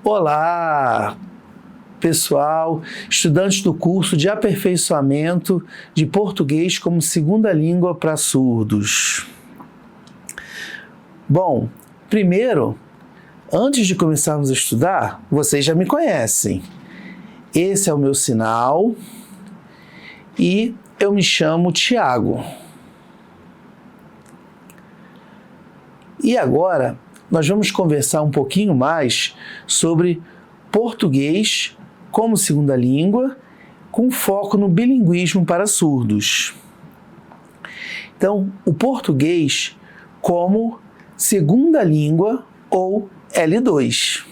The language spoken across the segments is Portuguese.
Olá, pessoal, estudantes do curso de aperfeiçoamento de português como segunda língua para surdos. Bom, primeiro, antes de começarmos a estudar, vocês já me conhecem. Esse é o meu sinal e eu me chamo Tiago. E agora, nós vamos conversar um pouquinho mais sobre português como segunda língua, com foco no bilinguismo para surdos. Então, o português como segunda língua ou L2.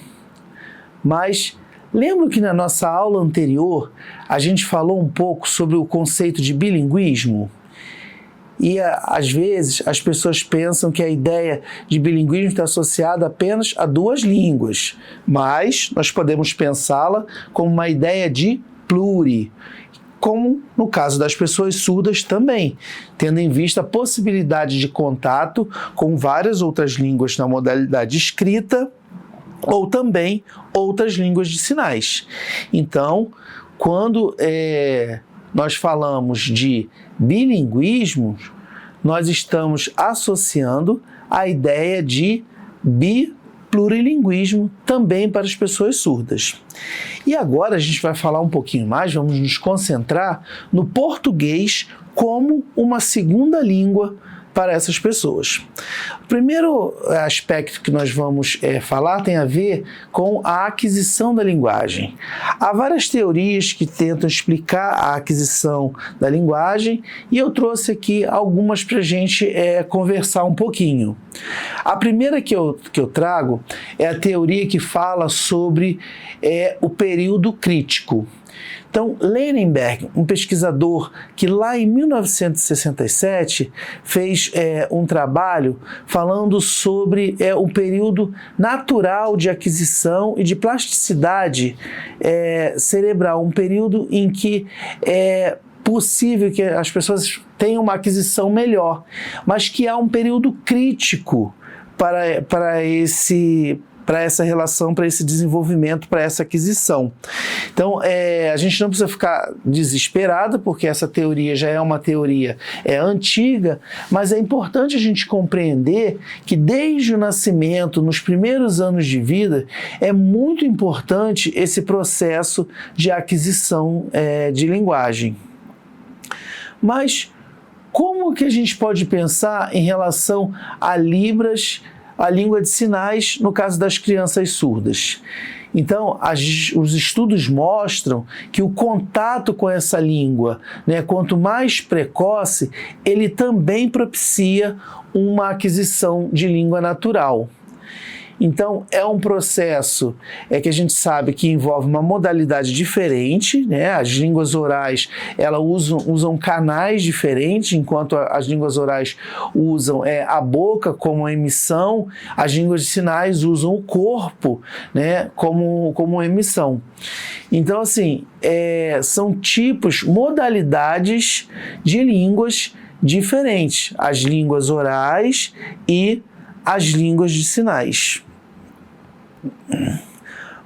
Mas lembra que na nossa aula anterior a gente falou um pouco sobre o conceito de bilinguismo? E, às vezes, as pessoas pensam que a ideia de bilinguismo está associada apenas a duas línguas, mas nós podemos pensá-la como uma ideia de pluri, como no caso das pessoas surdas também, tendo em vista a possibilidade de contato com várias outras línguas na modalidade escrita ou também outras línguas de sinais. Então, quando nós falamos de bilinguismo, nós estamos associando a ideia de biplurilinguismo também para as pessoas surdas. E agora a gente vai falar um pouquinho mais, vamos nos concentrar no português como uma segunda língua para essas pessoas. O primeiro aspecto que nós vamos falar tem a ver com a aquisição da linguagem. Há várias teorias que tentam explicar a aquisição da linguagem e eu trouxe aqui algumas para a gente conversar um pouquinho. A primeira que eu trago é a teoria que fala sobre o período crítico. Então, Leidenberg, um pesquisador que lá em 1967 fez um trabalho falando sobre o período natural de aquisição e de plasticidade cerebral, um período em que é possível que as pessoas tenham uma aquisição melhor, mas que há um período crítico para essa relação, para esse desenvolvimento, para essa aquisição. Então, a gente não precisa ficar desesperado, porque essa teoria já é uma teoria antiga, mas é importante a gente compreender que desde o nascimento, nos primeiros anos de vida, é muito importante esse processo de aquisição de linguagem. Mas como que a gente pode pensar em relação a Libras, a língua de sinais, no caso das crianças surdas? Então, os estudos mostram que o contato com essa língua, quanto mais precoce, ele também propicia uma aquisição de língua natural. Então, é um processo que a gente sabe que envolve uma modalidade diferente, As línguas orais, elas usam canais diferentes, enquanto as línguas orais usam a boca como emissão, as línguas de sinais usam o corpo, como emissão. Então, assim, são modalidades de línguas diferentes, as línguas orais e as línguas de sinais.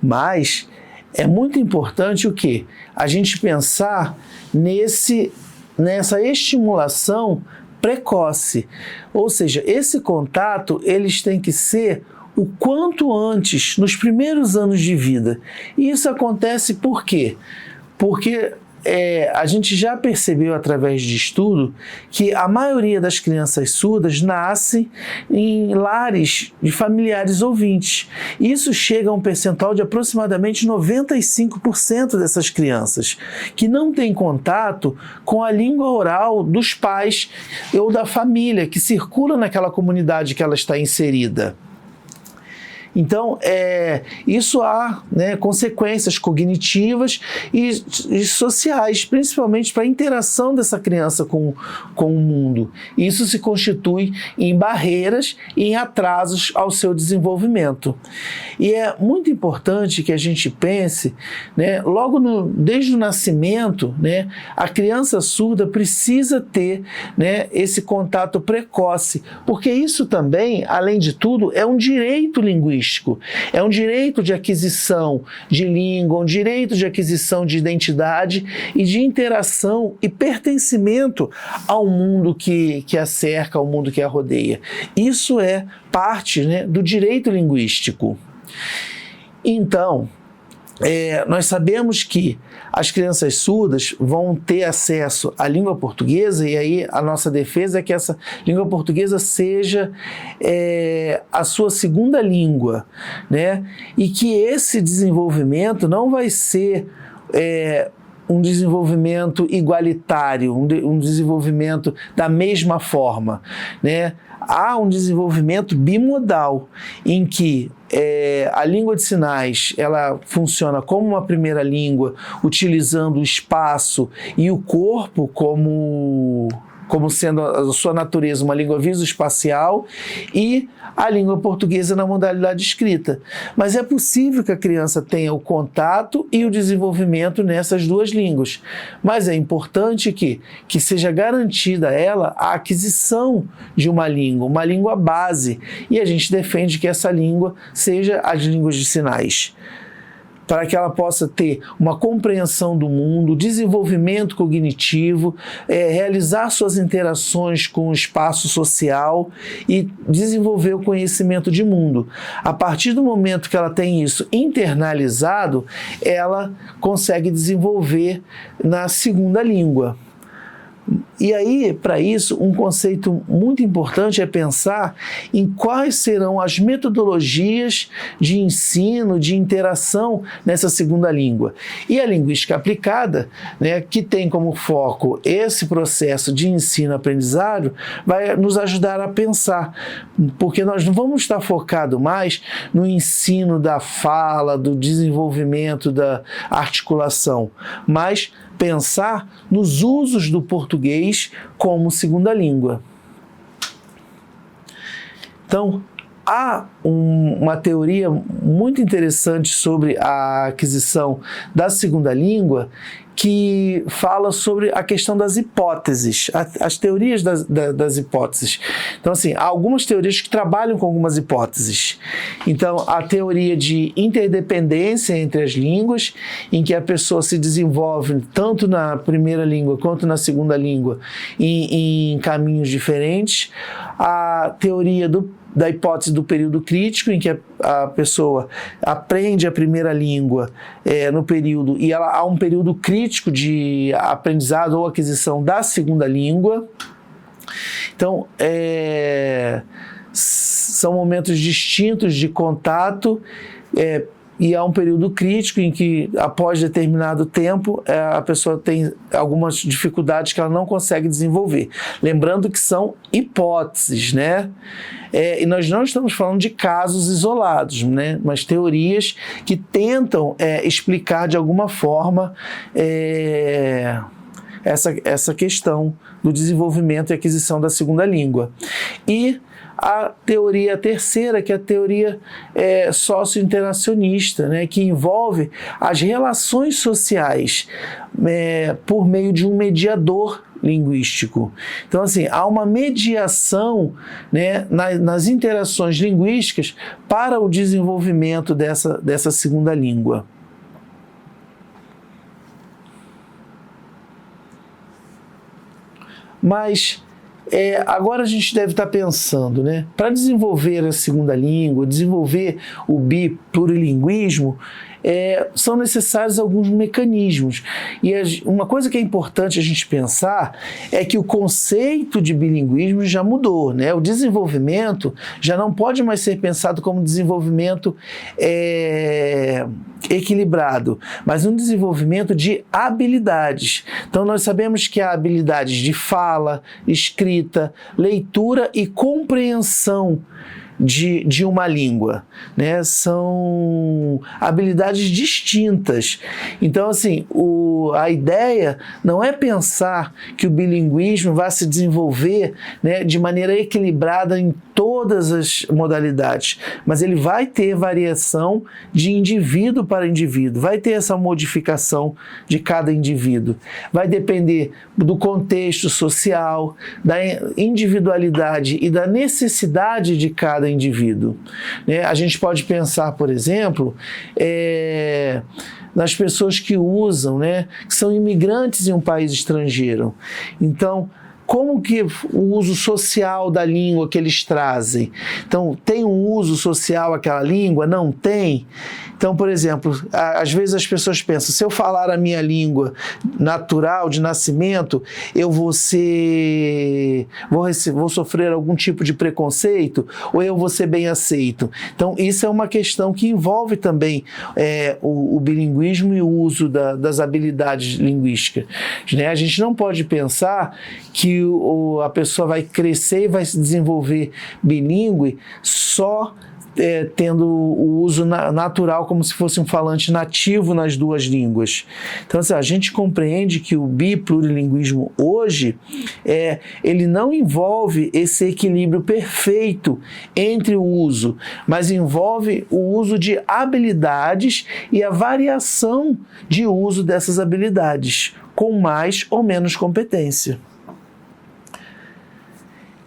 Mas é muito importante o quê? A gente pensar nessa estimulação precoce. Ou seja, esse contato, eles têm que ser o quanto antes, nos primeiros anos de vida. E isso acontece por quê? Porque a gente já percebeu através de estudo que a maioria das crianças surdas nasce em lares de familiares ouvintes. Isso chega a um percentual de aproximadamente 95% dessas crianças que não têm contato com a língua oral dos pais ou da família que circula naquela comunidade que ela está inserida. Então, isso há consequências cognitivas e sociais, principalmente para a interação dessa criança com o mundo. Isso se constitui em barreiras e em atrasos ao seu desenvolvimento. E é muito importante que a gente pense, desde o nascimento, a criança surda precisa ter esse contato precoce, porque isso também, além de tudo, é um direito linguístico. linguístico. É um direito de aquisição de língua, um direito de aquisição de identidade e de interação e pertencimento ao mundo que a cerca, ao mundo que a rodeia. Isso é parte, né, do direito linguístico. Então, nós sabemos que as crianças surdas vão ter acesso à língua portuguesa, e aí a nossa defesa é que essa língua portuguesa seja a sua segunda língua, né? E que esse desenvolvimento não vai ser um desenvolvimento igualitário, um desenvolvimento da mesma forma, né? Há um desenvolvimento bimodal, em que a língua de sinais ela funciona como uma primeira língua, utilizando o espaço e o corpo como sendo a sua natureza uma língua visoespacial, e a língua portuguesa na modalidade escrita. Mas é possível que a criança tenha o contato e o desenvolvimento nessas duas línguas. Mas é importante que seja garantida a ela a aquisição de uma língua base, e a gente defende que essa língua seja as línguas de sinais, para que ela possa ter uma compreensão do mundo, desenvolvimento cognitivo, realizar suas interações com o espaço social e desenvolver o conhecimento de mundo. A partir do momento que ela tem isso internalizado, ela consegue desenvolver na segunda língua. E aí, para isso, um conceito muito importante é pensar em quais serão as metodologias de ensino, de interação nessa segunda língua. E a linguística aplicada, né, que tem como foco esse processo de ensino-aprendizado, vai nos ajudar a pensar, porque nós não vamos estar focados mais no ensino da fala, do desenvolvimento da articulação, mas pensar nos usos do português como segunda língua. Então, há uma teoria muito interessante sobre a aquisição da segunda língua, que fala sobre a questão das hipóteses, as teorias das hipóteses. Então, assim, há algumas teorias que trabalham com algumas hipóteses. Então, a teoria de interdependência entre as línguas, em que a pessoa se desenvolve tanto na primeira língua quanto na segunda língua em caminhos diferentes. A teoria da hipótese do período crítico, em que a pessoa aprende a primeira língua no período, e há um período crítico de aprendizado ou aquisição da segunda língua. Então, são momentos distintos de contato, e há um período crítico em que, após determinado tempo, a pessoa tem algumas dificuldades que ela não consegue desenvolver. Lembrando que são hipóteses, né? E nós não estamos falando de casos isolados, né? Mas teorias que tentam explicar de alguma forma essa questão do desenvolvimento e aquisição da segunda língua. E a teoria terceira, que é a teoria socio-interacionista, né, que envolve as relações sociais por meio de um mediador linguístico. Então, assim, há uma mediação, né, nas interações linguísticas para o desenvolvimento dessa segunda língua. Mas agora a gente deve estar pensando, né? Para desenvolver a segunda língua, desenvolver o biplurilinguismo, são necessários alguns mecanismos. E uma coisa que é importante a gente pensar é que o conceito de bilinguismo já mudou, né? O desenvolvimento já não pode mais ser pensado como desenvolvimento equilibrado, mas um desenvolvimento de habilidades. Então, nós sabemos que há habilidades de fala, escrita, leitura e compreensão de uma língua, né? São habilidades distintas. Então, assim, a ideia não é pensar que o bilinguismo vai se desenvolver, né, de maneira equilibrada em todas as modalidades, mas ele vai ter variação de indivíduo para indivíduo, vai ter essa modificação de cada indivíduo. Vai depender do contexto social, da individualidade e da necessidade de cada indivíduo. A gente pode pensar, por exemplo, nas pessoas que usam, que são imigrantes em um país estrangeiro. Então, como que o uso social da língua que eles trazem? Então, tem um uso social aquela língua? Não tem? Então, por exemplo, às vezes as pessoas pensam, se eu falar a minha língua natural, de nascimento, eu vou sofrer algum tipo de preconceito ou eu vou ser bem aceito? Então, isso é uma questão que envolve também o bilinguismo e o uso das habilidades linguísticas. A gente não pode pensar que a pessoa vai crescer e vai se desenvolver bilíngue só tendo o uso natural como se fosse um falante nativo nas duas línguas. Então, assim, a gente compreende que o biplurilinguismo hoje, ele não envolve esse equilíbrio perfeito entre o uso, mas envolve o uso de habilidades e a variação de uso dessas habilidades, com mais ou menos competência.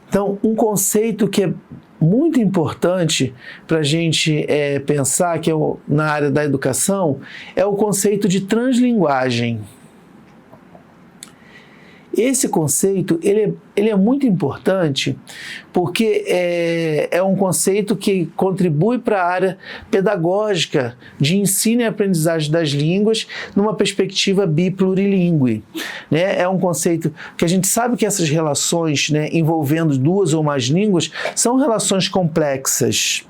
Então, um conceito que é muito importante para a gente pensar, que na área da educação, é o conceito de translinguagem. Esse conceito ele é muito importante porque é um conceito que contribui para a área pedagógica de ensino e aprendizagem das línguas numa perspectiva biplurilingue. É um conceito que a gente sabe que essas relações, envolvendo duas ou mais línguas são relações complexas.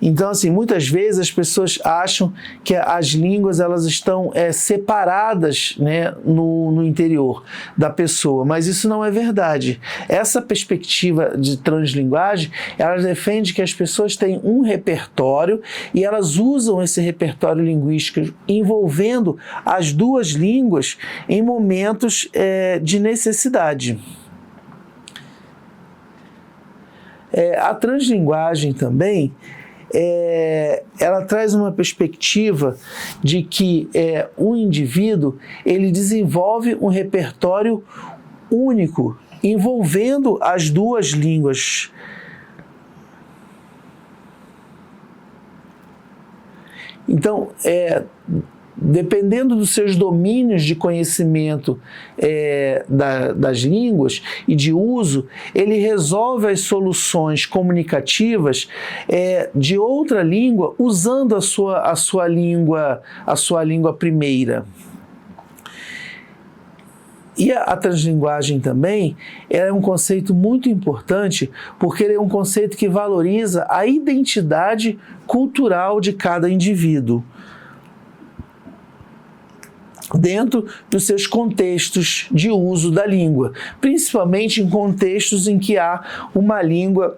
Então, assim, muitas vezes as pessoas acham que as línguas elas estão separadas, no interior da pessoa, mas isso não é verdade. Essa perspectiva de translinguagem, ela defende que as pessoas têm um repertório e elas usam esse repertório linguístico envolvendo as duas línguas em momentos de necessidade. A translinguagem também ela traz uma perspectiva de que o indivíduo ele desenvolve um repertório único, envolvendo as duas línguas. Então, dependendo dos seus domínios de conhecimento das línguas e de uso, ele resolve as soluções comunicativas de outra língua usando a sua língua primeira. E a translinguagem também é um conceito muito importante porque ele é um conceito que valoriza a identidade cultural de cada indivíduo dentro dos seus contextos de uso da língua, principalmente em contextos em que há uma língua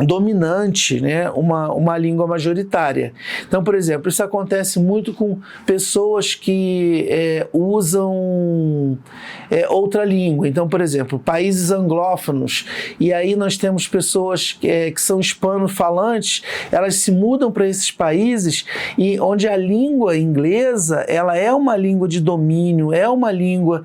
dominante, uma língua majoritária. Então, por exemplo, isso acontece muito com pessoas que usam outra língua. Então, por exemplo, países anglófonos, e aí nós temos pessoas que são hispanofalantes, elas se mudam para esses países e onde a língua inglesa ela é uma língua de domínio, é uma língua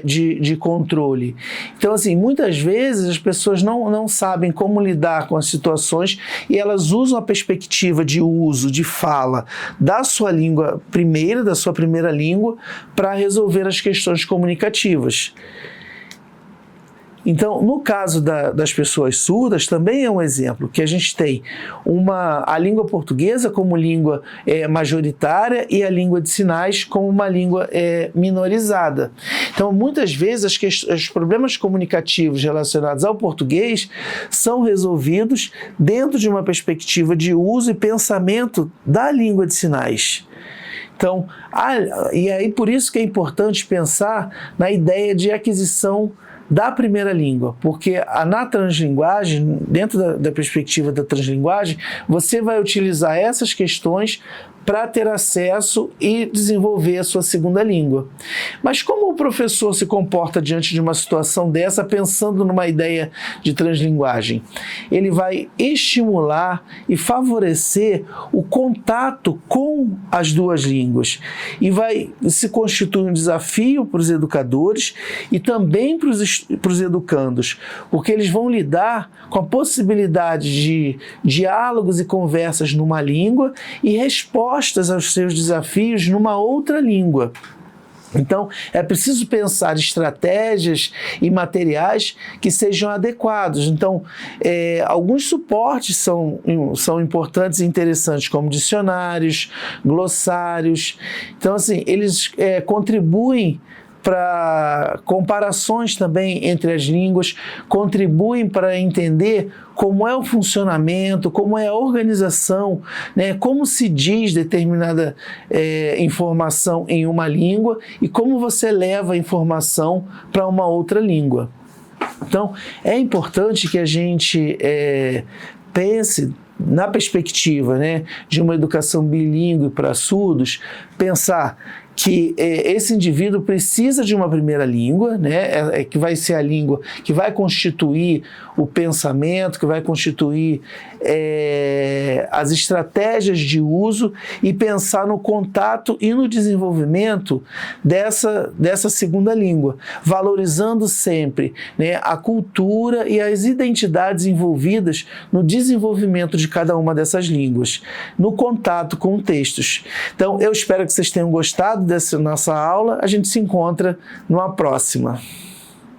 de controle. Então, assim, muitas vezes as pessoas não sabem como lidar com as situações e elas usam a perspectiva de uso, de fala da sua língua primeira, da sua primeira língua, para resolver as questões comunicativas. Então, no caso das pessoas surdas, também é um exemplo, que a gente tem a língua portuguesa como língua majoritária e a língua de sinais como uma língua minorizada. Então, muitas vezes, os problemas comunicativos relacionados ao português são resolvidos dentro de uma perspectiva de uso e pensamento da língua de sinais. Então, e aí por isso que é importante pensar na ideia de aquisição da primeira língua, porque na translinguagem, dentro da perspectiva da translinguagem, você vai utilizar essas questões para ter acesso e desenvolver a sua segunda língua. Mas como o professor se comporta diante de uma situação dessa, pensando numa ideia de translinguagem? Ele vai estimular e favorecer o contato com as duas línguas e vai se constituir um desafio para os educadores e também para os educandos, porque eles vão lidar com a possibilidade de diálogos e conversas numa língua e respostas aos seus desafios numa outra língua. Então, é preciso pensar estratégias e materiais que sejam adequados. Então, alguns suportes são importantes e interessantes, como dicionários, glossários. Então, assim, eles contribuem para comparações também entre as línguas, contribuem para entender como é o funcionamento, como é a organização, né, como se diz determinada informação em uma língua e como você leva a informação para uma outra língua. Então, é importante que a gente pense na perspectiva, né, de uma educação bilíngue para surdos, pensar que esse indivíduo precisa de uma primeira língua, né, que vai ser a língua que vai constituir o pensamento, que vai constituir as estratégias de uso e pensar no contato e no desenvolvimento dessa segunda língua, valorizando sempre, né, a cultura e as identidades envolvidas no desenvolvimento de cada uma dessas línguas, no contato com textos. Então, eu espero que vocês tenham gostado dessa nossa aula. A gente se encontra numa próxima.